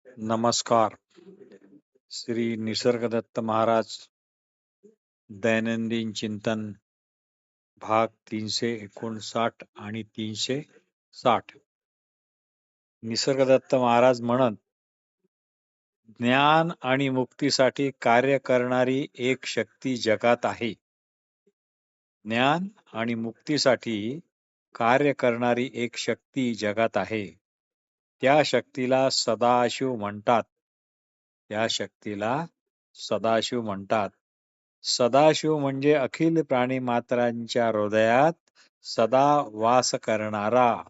नमस्कार. श्री निसर्गदत्त महाराज दैनंदिन चिंतन भाग 359 आणि 360. निसर्गदत्त महाराज म्हणत, ज्ञान आणि मुक्तीसाठी कार्य करणारी एक शक्ती जगात आहे. ज्ञान आणि मुक्तीसाठी कार्य करणारी एक शक्ती जगात आहे. त्या शक्तीला सदाशिव म्हणतात. त्या शक्तीला सदाशिव म्हणतात. सदाशिव म्हणजे अखिल प्राणिमात्रांच्या हृदयात सदा वास करणारा,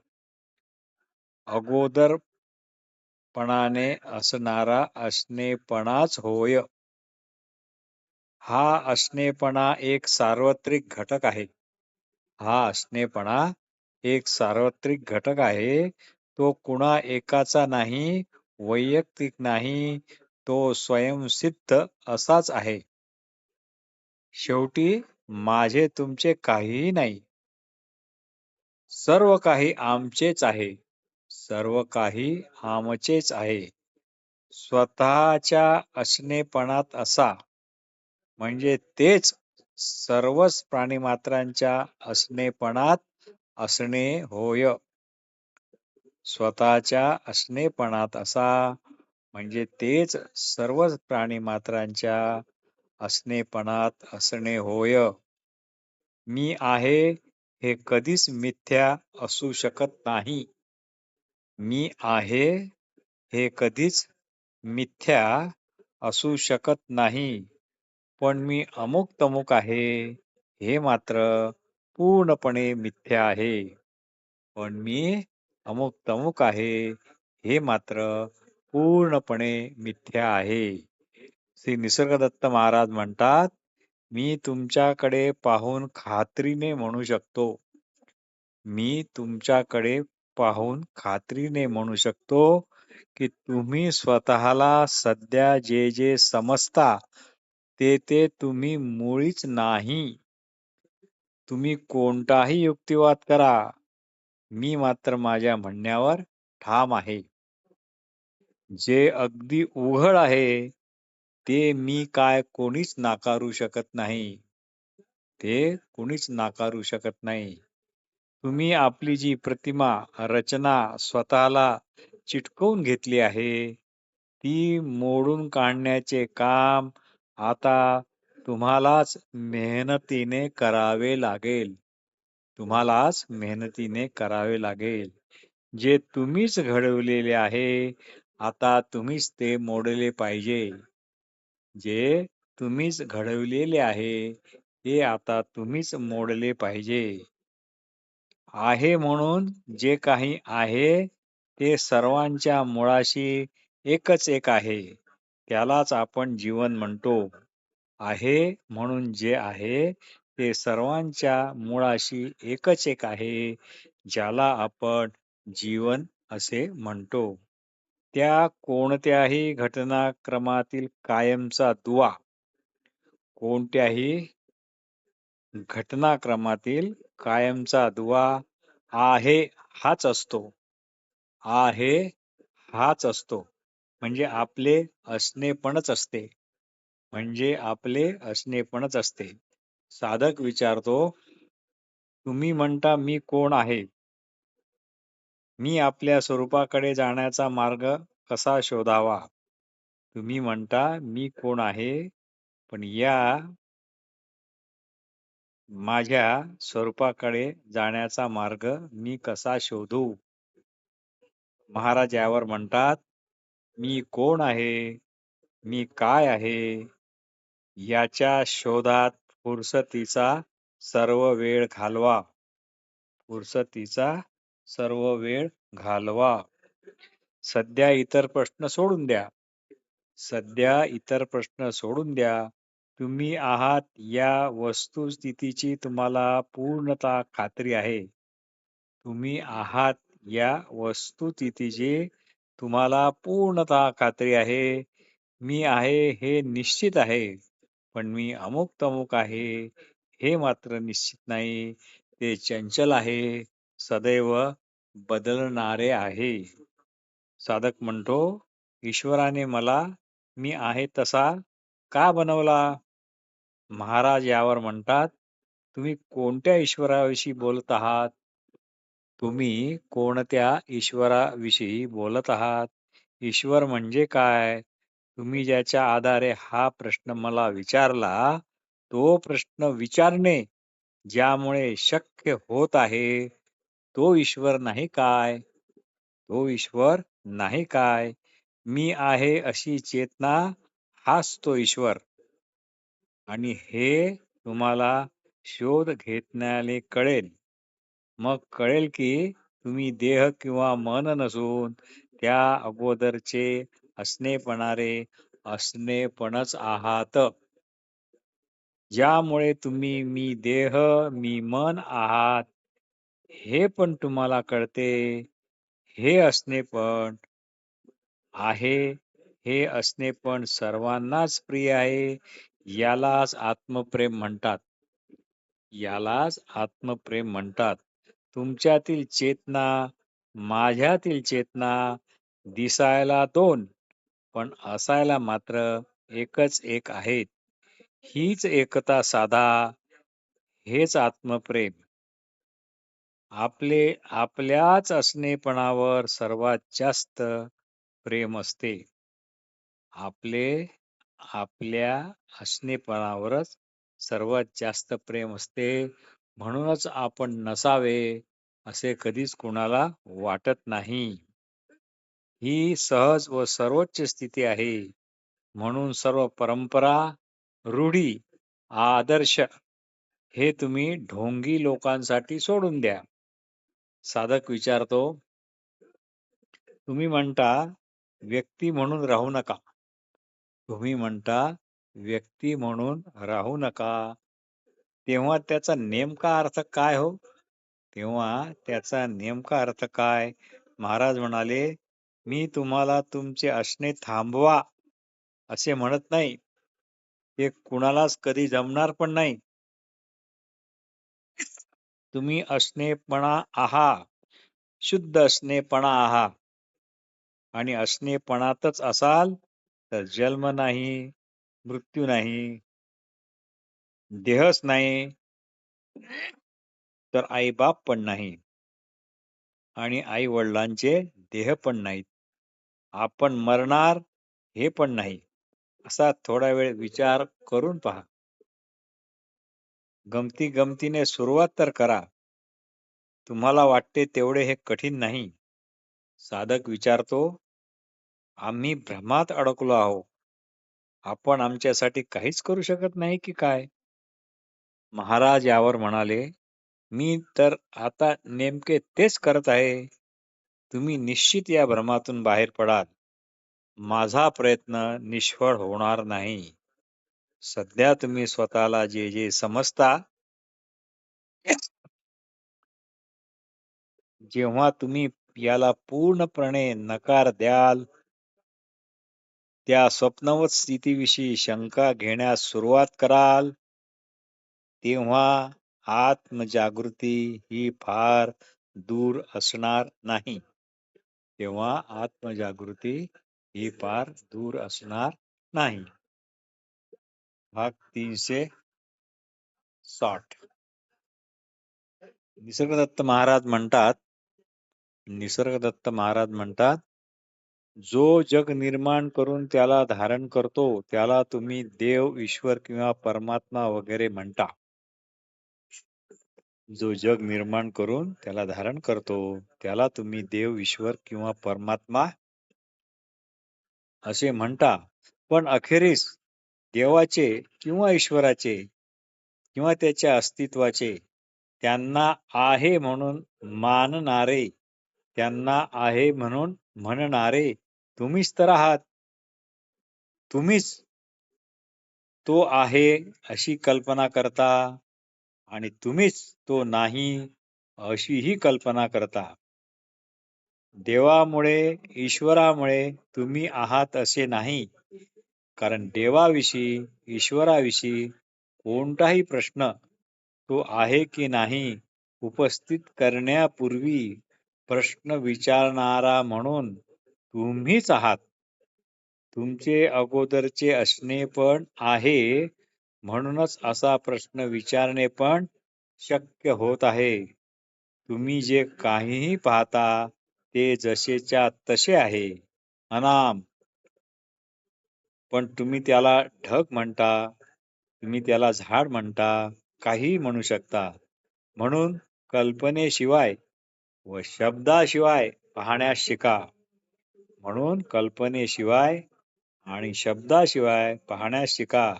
अगोदरपणाने असणारा असणेपणाच होय. हा असणेपणा एक सार्वत्रिक घटक आहे. हा असणेपणा एक सार्वत्रिक घटक आहे. तो कुणा एकाचा नाही, वैयक्तिक नाही, तो स्वयंसिद्ध असाच आहे. शेवटी माझे तुमचे काहीही नाही. सर्व काही आमचेच आहे. सर्व काही आमचेच आहे. स्वतःच्या असणेपणात असा, म्हणजे तेच सर्वच प्राणिमात्रांच्या असणेपणात असणे होय. स्वतःच्या असणेपणात असा, म्हणजे तेच सर्वच प्राणिमात्रांच्या असणेपणात असणे होय. मी आहे हे कधीच मिथ्या असू शकत नाही. मी आहे हे कधीच मिथ्या असू शकत नाही. पण मी अमुक तमुक आहे हे मात्र पूर्णपणे मिथ्या आहे. पण मी अमुक तमुक आहे हे मात्र पूर्णपणे मिथ्या आहे. श्री निसर्गदत्त महाराज म्हणतात, मी तुमच्याकडे पाहून खात्रीने म्हणू शकतो. मी तुमच्याकडे पाहून खात्रीने म्हणू शकतो की तुम्ही स्वतःला सध्या जे जे समजता ते तुम्ही मुळीच नाही. तुम्ही कोणताही युक्तिवाद करा, मी मात्र माझ्या म्हणण्यावर ठाम आहे. जे अगदी उघड आहे ते मी काय कोणीच नाकारू शकत नाही. ते कोणीच नाकारू शकत नाही. तुम्ही आपली जी प्रतिमा, रचना स्वतःला चिटकवून घेतली आहे, ती मोडून काढण्याचे काम आता तुम्हालाच मेहनतीने करावे लागेल. तुम्हालाच मेहनतीने करावे लागेल. जे तुम्हीच घडवलेले आहे, आता तुम्हीच ते मोडले पाहिजे. जे तुम्हीच घडवलेले आहे, ते आता तुम्हीच मोडले पाहिजे. आहे म्हणून जे काही आहे ते सर्वांच्या मुळाशी एकच एक आहे. त्यालाच आपण जीवन म्हणतो. आहे म्हणून जे आहे ते सर्वांच्या मुळाशी एकच एक आहे, ज्याला आपण जीवन असे म्हणतो. त्या कोणत्याही घटनाक्रमातील कायमचा दुवा, कोणत्याही घटनाक्रमातील कायमचा दुवा आहे हाच असतो. आहे हाच असतो. म्हणजे आपले असणेपणच असते. म्हणजे आपले असणेपणच असते. साधक विचारतो, तुम्ही म्हणता मी कोण आहे? मी आपल्या स्वरूपाकडे जाण्याचा मार्ग कसा शोधावा? तुम्ही म्हणता मी कोण आहे, पण या माझ्या स्वरूपाकडे जाण्याचा मार्ग मी कसा शोधू? महाराज यावर म्हणतात, मी कोण आहे? मी काय आहे? याच्या शोधात फुरसतीचा सर्व वेळ घालवा. फुरसतीचा सर्व वेळ घालवा. सध्या इतर प्रश्न सोडून द्या. सध्या इतर प्रश्न सोडून द्या. तुम्ही आहात या वस्तुस्थितीची तुम्हाला पूर्णतः खात्री आहे. तुम्ही आहात या वस्तुस्थितीची तुम्हाला पूर्णतः खात्री आहे. मी आहे हे निश्चित आहे. पण मी अमुक तमुक आहे हे मात्र निश्चित नाही. ते चंचल आहे, सदैव बदलणारे आहे. साधक म्हणतो, ईश्वराने मला मी आहे तसा का बनवला? महाराज यावर म्हणतात, तुम्ही कोणत्या ईश्वराविषयी बोलत आहात? तुम्ही कोणत्या ईश्वराविषयी बोलत आहात? ईश्वर म्हणजे काय? तुम्ही ज्याच्या आधारे हा प्रश्न मला विचारला, तो प्रश्न विचारणे ज्यामुळे शक्य होत आहे, तो ईश्वर नाही काय? तो ईश्वर नाही काय? मी आहे अशी चेतना हाच तो ईश्वर. आणि हे तुम्हाला शोध घेतल्याने कळेल. मग कळेल की तुम्ही देह किंवा मन नसून त्या अगोदरचे असणेपणच आहात. ज्यामुळे तुम्ही मी देह, मी मन आहात, हे पण तुम्हाला कळते. हे असणेपण आहे, हे असणेपण सर्वांनाच प्रिय आहे. यालाच आत्मप्रेम म्हणतात. यालाच आत्मप्रेम म्हणतात. तुमच्यातील चेतना, माझ्यातील चेतना दिसायला दोन, पण असायला मात्र एकच एक आहेत. हीच एकता साधा, हेच आत्मप्रेम. आपल्याच असणेपणावर सर्वात जास्त प्रेम असते. आपल्या असणेपणावरच सर्वात जास्त प्रेम असते. म्हणूनच आपण नसावे असे कधीच कुणाला वाटत नाही. ही सहज व सर्वोच्च स्थिती आहे. म्हणून सर्व परंपरा, रूढी, आदर्श हे तुम्ही ढोंगी लोकांसाठी सोडून द्या. साधक विचारतो, तुम्ही म्हणता व्यक्ती म्हणून राहू नका. तुम्ही म्हणता व्यक्ती म्हणून राहू नका. तेव्हा त्याचा नेमका अर्थ काय हो? तेव्हा त्याचा नेमका अर्थ काय? महाराज म्हणाले, मी तुम्हाला तुमचे असणे थांबवा असे म्हणत नाही. ते कुणालाच कधी जमणार पण नाही. तुम्ही असणेपणा आहात, शुद्ध असणेपणा आहात. आणि असणेपणातच असाल तर जन्म नाही, मृत्यू नाही, देहच नाही, तर आईबाप पण नाही आणि आई वडिलांचे देह पण नाहीत. आपण मरणार हे पण नाही. असा थोडा वेळ विचार करून पहा. गमतीने सुरुवात तर करा. तुम्हाला वाटते तेवढे हे कठीण नाही. साधक विचारतो, आम्ही भ्रमात अडकलो आहोत. आपण आमच्यासाठी काहीच करू शकत नाही की काय? महाराज यावर म्हणाले, मी तर आता नेमके तेच करत आहे. तुम्ही निश्चित या भ्रमातून बाहेर पडाल. माझा प्रयत्न निष्फळ होणार नाही. सध्या तुम्ही स्वतःला जे जे समजता, जेव्हा तुम्ही याला पूर्णपणे नकार द्याल, त्या स्वप्नवत स्थितीविषयी शंका घेण्यास सुरुवात कराल, तेव्हा आत्मजागृती ही फार दूर असणार नाही. तेव्हा आत्मजागृती ही फार दूर असणार नाही. भाग 360. निसर्गदत्त महाराज म्हणतात, जो जग निर्माण करून त्याला धारण करतो त्याला तुम्ही देव, ईश्वर किंवा परमात्मा वगैरे म्हणता. जो जग निर्माण करून त्याला धारण करतो त्याला तुम्ही देव, ईश्वर किंवा परमात्मा असे म्हणता. पण अखेरीस देवाचे किंवा ईश्वराचे किंवा त्याच्या अस्तित्वाचे त्यांना आहे म्हणून मानणारे, त्यांना आहे म्हणून म्हणणारे तुम्हीच तर आहात. तुम्हीच तो आहे अशी कल्पना करता आणि तुम्हीच तो नाही अशीही कल्पना करता. देवामुळे, ईश्वरामुळे तुम्ही आहात असे नाही. कारण देवाविषयी, ईश्वराविषयी कोणताही प्रश्न तो आहे की नाही उपस्थित करण्यापूर्वी प्रश्न विचारणारा म्हणून तुम्हीच आहात. तुमचे अगोदरचे असणे पण आहे, म्हणूनच असा प्रश्न विचारणे पण शक्य होत आहे. तुम्ही जे काहीही पाहता ते जसेच्या तसे आहे, अनाम. पण तुम्ही त्याला ढग म्हणता, तुम्ही त्याला झाड म्हणता, काहीही म्हणू शकता. म्हणून कल्पनेशिवाय व शब्दाशिवाय पाहण्यास शिका. म्हणून कल्पनेशिवाय आणि शब्दाशिवाय पाहण्यास शिका.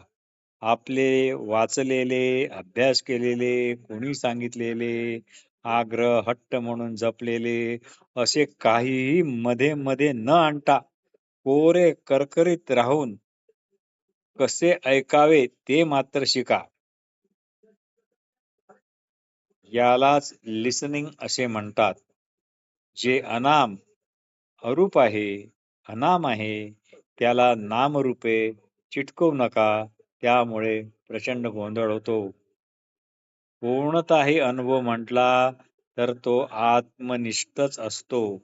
आपले वाचलेले, अभ्यास केलेले, कोणी सांगितलेले, आग्रह हट्ट म्हणून जपलेले असे काहीही मध्ये मध्ये न आणता कोरे करकरीत राहून कसे ऐकावे ते मात्र शिका. यालाच लिसनिंग असे म्हणतात. जे अनाम, अरूप आहे, अनाम आहे, त्याला नामरूपे चिटकवू नका, त्यामुळे प्रचंड गोंधळ होतो. कोणताही अनुभव म्हटला तर तो आत्मनिष्ठच असतो.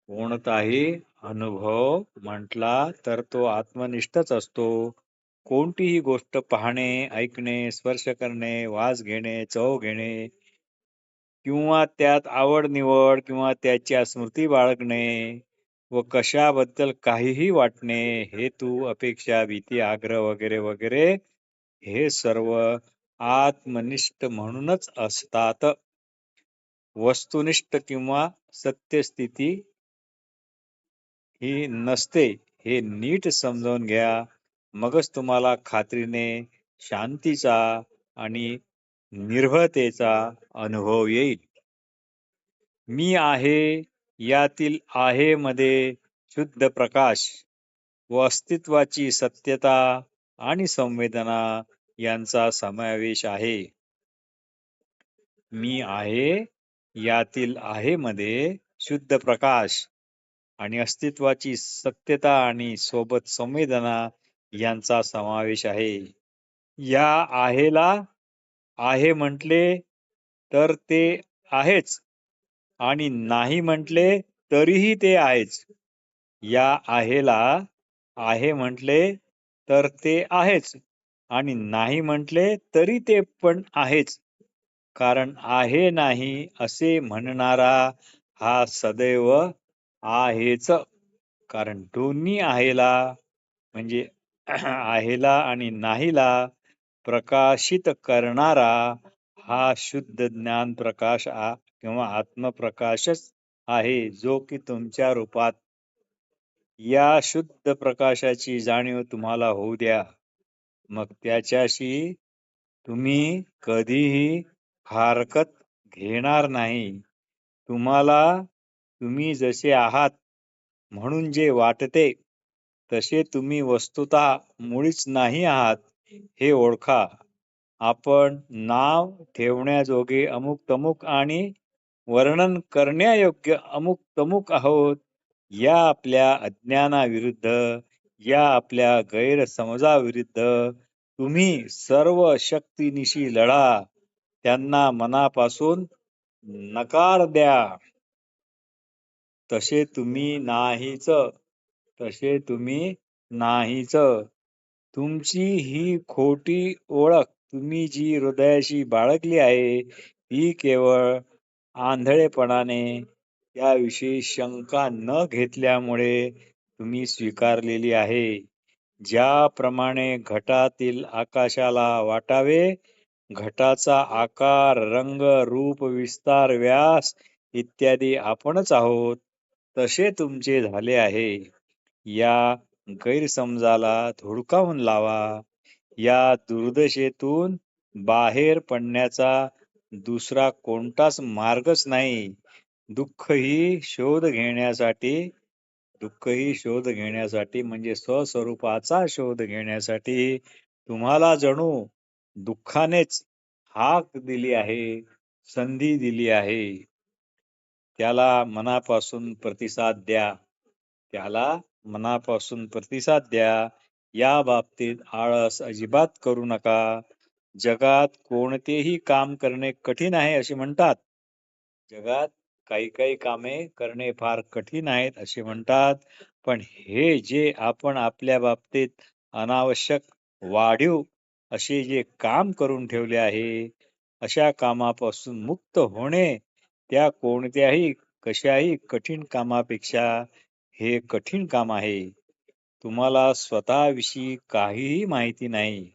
कोणताही अनुभव म्हटला तर तो आत्मनिष्ठच असतो. कोणतीही गोष्ट पाहणे, ऐकणे, स्पर्श करणे, वास घेणे, चव घेणे किंवा त्यात आवड निवड किंवा त्याच्या स्मृती बाळगणे व कशाबद्दल काहीही वाटणे, हेतू, अपेक्षा, भीती, आग्रह वगैरे वगैरे हे सर्व आत्मनिष्ठ म्हणूनच असतात. वस्तुनिष्ठ किंवा सत्यस्थिती ही नसते, हे नीट समजावून घ्या. मगच तुम्हाला खात्रीने शांतीचा आणि निर्भयतेचा अनुभव येईल. मी आहे यातील आहे मध्ये शुद्ध प्रकाश व अस्तित्वाची सत्यता आणि संवेदना यांचा समावेश आहे. मी आहे यातील आहे मध्ये शुद्ध प्रकाश आणि अस्तित्वाची सत्यता आणि सोबत संवेदना यांचा समावेश आहे. या आहेला आहे म्हटले तर ते आहेच आणि नाही म्हटले तरीही ते आहेच. या आहेला आहे म्हटले तर ते आहेच आणि नाही म्हटले तरी ते पण आहेच. कारण आहे नाही असे म्हणणारा हा सदैव आहेच. कारण दोन्ही आहेला म्हणजे आहेला आणि नाहीला प्रकाशित करणारा हा शुद्ध ज्ञान प्रकाश किंवा आत्मप्रकाशच आहे, जो की तुमच्या रूपात. या शुद्ध प्रकाशाची जाणीव तुम्हाला होऊ द्या. मग त्याच्याशी तुम्ही कधीही हरकत घेणार नाही. तुम्हाला तुम्ही जसे आहात म्हणून जे वाटते तसे तुम्ही वस्तुतः मुळीच नाही आहात, हे ओळखा. आपण नाव ठेवण्याजोगे अमुक तमुक आणि वर्णन करण्यायोग्य अमुक तमुक आहोत. या आपल्या अज्ञानाविरुद्ध, या आपल्या गैरसमजाविरुद्ध तुम्ही सर्व शक्तीनिशी लढा. त्यांना मनापासून नकार द्या. तसे तुम्ही नाहीच. तसे तुम्ही नाहीच. तुमची ही खोटी ओळख तुम्ही जी हृदयाशी बाळगली आहे ती केवळ आंधळेपणाने, त्याविषयी शंका न घेतल्यामुळे तुम्ही स्वीकारलेली आहे. ज्याप्रमाणे घटातील आकाशाला वाटावे, घटाचा आकार, रंग, रूप, विस्तार, व्यास इत्यादी आपणच आहोत, तसे तुमचे झाले आहे. या गैरसमजाला धुडकावून लावा. या दुर्दशेतून बाहेर पडण्याचा दुसरा कोणताच मार्गच नाही. दुःखही शोध घेण्यासाठी म्हणजे स्वस्वरूपाचा शोध घेण्यासाठी तुम्हाला जणू दुःखानेच हाक दिली आहे, संधी दिली आहे. त्याला मनापासून प्रतिसाद द्या. त्याला मनापासून प्रतिसाद द्या. या बाबतीत आळस अजिबात करू नका. जगात कोणतेही काम करणे कठीण आहे असे म्हणतात. जगात काही काही कामे करणे फार कठीण आहेत असे म्हणतात, पण हे जे आपण आपल्या बाबतीत अनावश्यक वाढीव असे जे काम करून ठेवले आहे, अशा कामापासून मुक्त होणे त्या कोणत्याही कशाही कठीण कामापेक्षा हे कठीण काम आहे. तुम्हाला स्वतःविषयी काहीही माहिती नाही.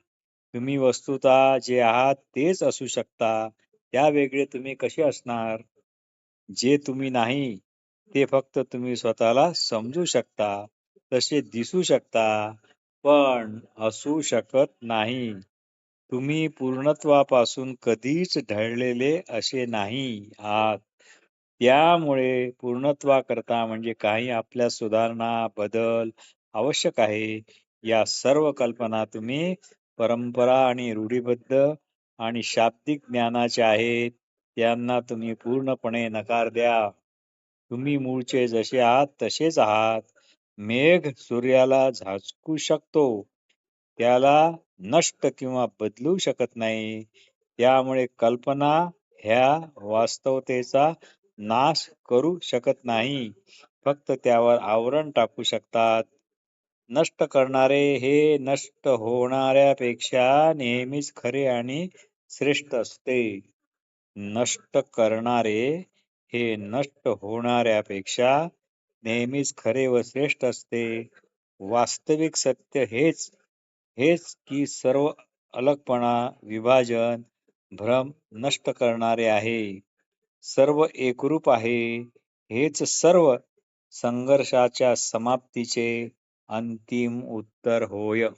तुम्ही वस्तुतः जे आहात तेच असू शकता. त्यावेगळे तुम्ही कसे असणार? जे तुम्ही नाही, ते फक्त तुम्ही स्वतःला समजू शकता, तसे दिसू शकता, पण असू शकत नाही. तुम्ही पूर्णत्वापासून कधीच ढळलेले असे नाही आहात. त्यामुळे पूर्णत्वाकरता म्हणजे काही आपल्या सुधारणा, बदल आवश्यक आहे. या सर्व कल्पना तुम्ही परंपरा आणि रूढीबद्ध आणि शाब्दिक ज्ञानाच्या आहेत. त्यांना तुम्ही पूर्णपणे नकार द्या. तुम्ही मूळचे जसे आहात तसेच आहात. मेघ सूर्याला झाकू शकतो, त्याला नष्ट किंवा बदलू शकत नाही. त्यामुळे कल्पना ह्या वास्तवतेचा नाश करू शकत नाही, फक्त त्यावर आवरण टाकू शकतात. नष्ट करणारे हे नष्ट होणाऱ्यापेक्षा नेहमीच खरे आणि श्रेष्ठ असते. नष्ट करणारे हे नष्ट होणाऱ्यापेक्षा नेहमीच खरे व श्रेष्ठ असते. वास्तविक सत्य हेच हेच की सर्व अलगपणा, विभाजन, भ्रम नष्ट करणारे आहे. सर्व एकरूप आहे. हेच सर्व संघर्षाच्या समाप्तीचे अंतिम उत्तर होय.